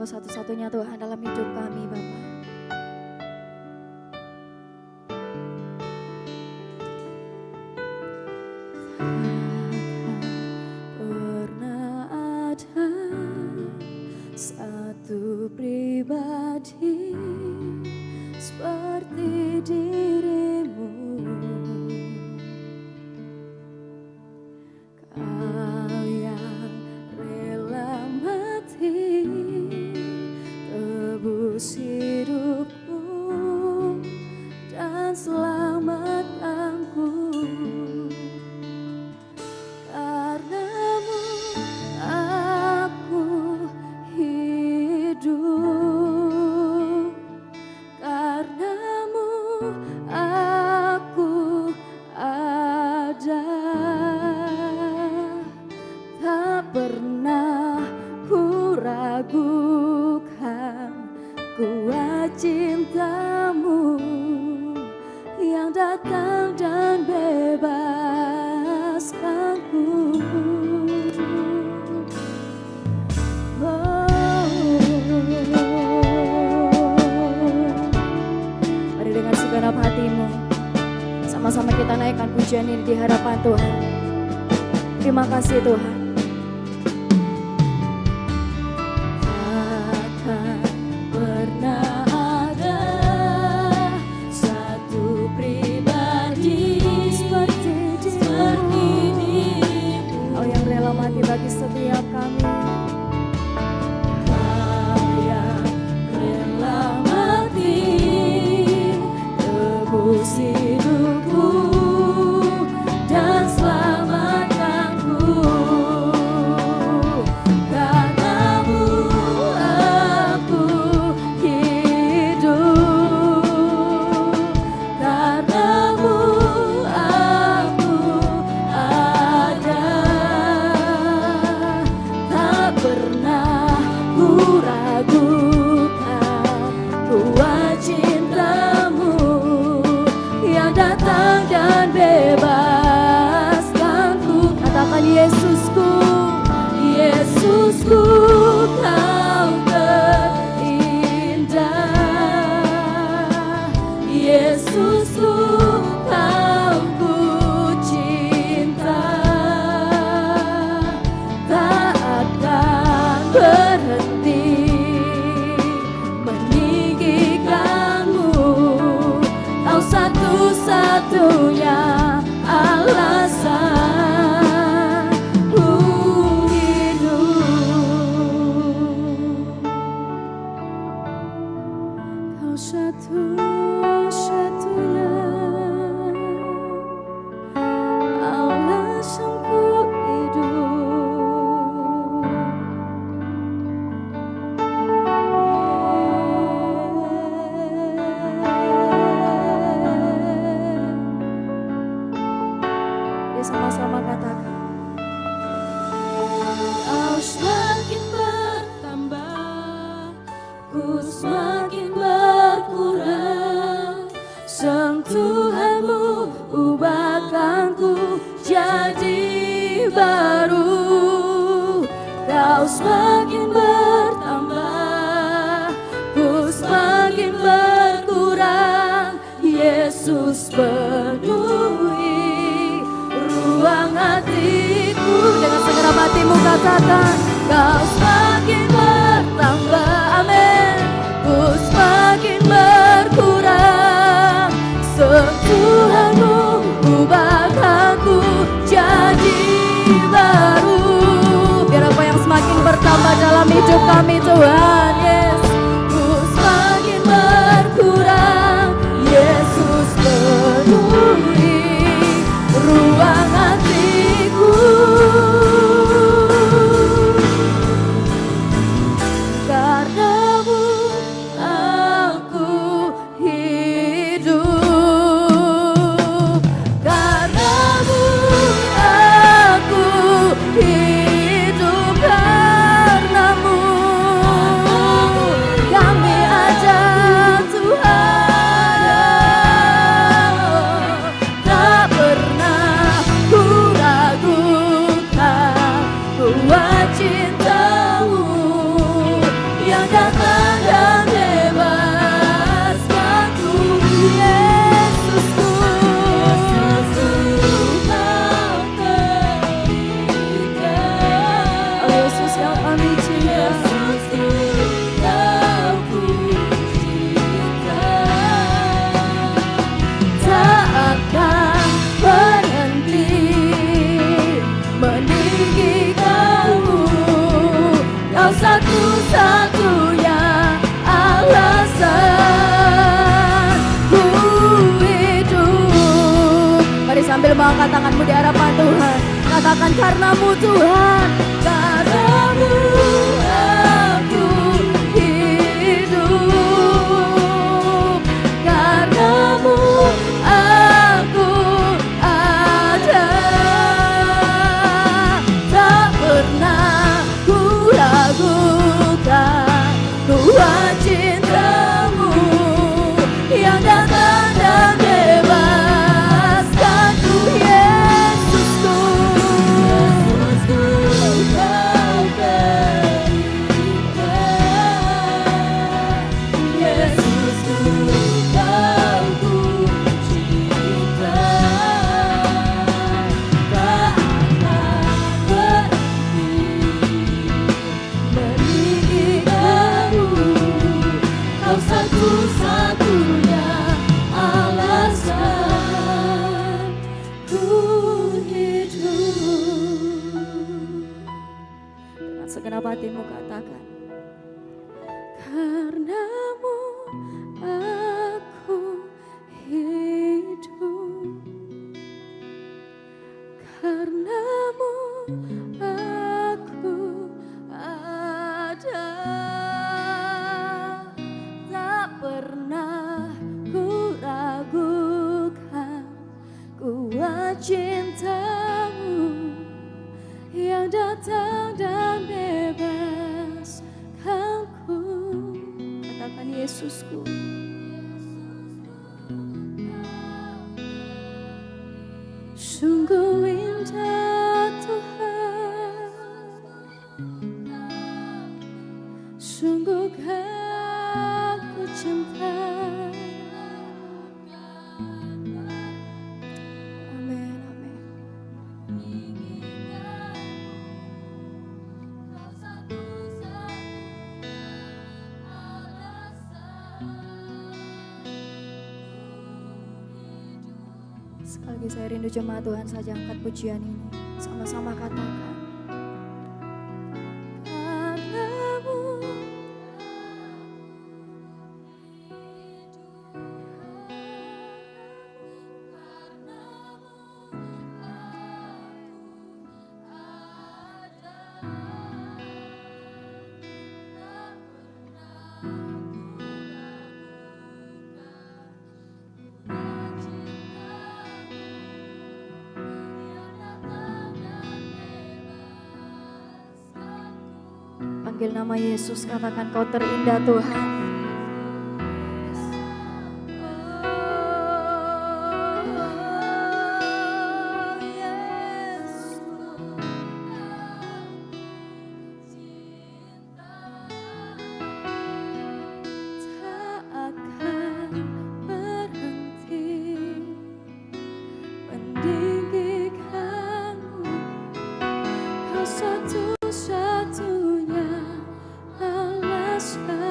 Engkau satu-satunya Tuhan dalam hidup kami Bapa. Pernah ada satu pribadi seperti dirimu, Kau yang rela mati tebus hidupku dan selamatkanku. Karenamu aku hidup, karenamu aku ada. Tak pernah ku ragukan kuat cintamu yang datang dan bebaskanku. Mari dengan segenap hatimu sama-sama kita naikkan pujian ini di hadapan Tuhan. Terima kasih Tuhan. Takkan pernah ada satu pribadi seperti dirimu, Kau yang rela mati bagi setiap kami. Kau yang rela mati tebus hidupku dan selamatkanku. Karenamu aku hidup, karenamu aku ada. Tak pernah ku ragukan kuat cintamu yang datang dan bebaskanku. Katakan Yesusku, Yesusku, Kau terindah. Yesusku, Kau ku cinta. Tak akan berhenti meninggikanmu, Kau satu-satunya alasan ku hidup. Kau satu-satunya alasan ku hidup. Mari sama-sama katakan. Kau semakin bertambah, ku semakin berkurang. Sentuhanmu ubahkanku jadi baru. Kau semakin bertambah, ku semakin berkurang. Yesus penuhi ruang hatiku. Dengan segenap hatimu katakan. Kau semakin bertambah, amin. Ku semakin berkurang. Sentuhanmu ubahkanku jadi baru. Biar apa yang semakin bertambah dalam hidup kami Tuhan. Yes. Ku semakin berkurang. Yesus penuhi ruang hatiku. Karenamu aku hidup, karenamu aku hidup, karenamu Sambil mengangkat tanganmu di hadapan Tuhan, katakan karenamu Tuhan, karenamu aku hidup, karenamu aku ada. Tak pernah ku ragukan kuat cintamu yang datang dan bebaskanku, Yesusku. Yesusku, kau berikan. Yesusku, kau ku cinta. Tak akan berhenti meninggikanmu. Kau satu-satunya alasan ku hidup. Dengan segenap hatimu katakan, karenamu aku hidup, karenamu aku ada. Tak pernah ku ragukan kuat cintamu yang datang dan bebaskanku. Katakan Yesusku. Sungguh indah Tuhan, sungguh aku cinta. Amin, amin. Sekali lagi saya rindu jemaat Tuhan saja angkat pujian ini. Sama-sama katakan. Karenamu panggil nama Yesus, katakan kau terindah Tuhan. Tak akan berhenti meninggikanmu. Kau satu-satunya alasan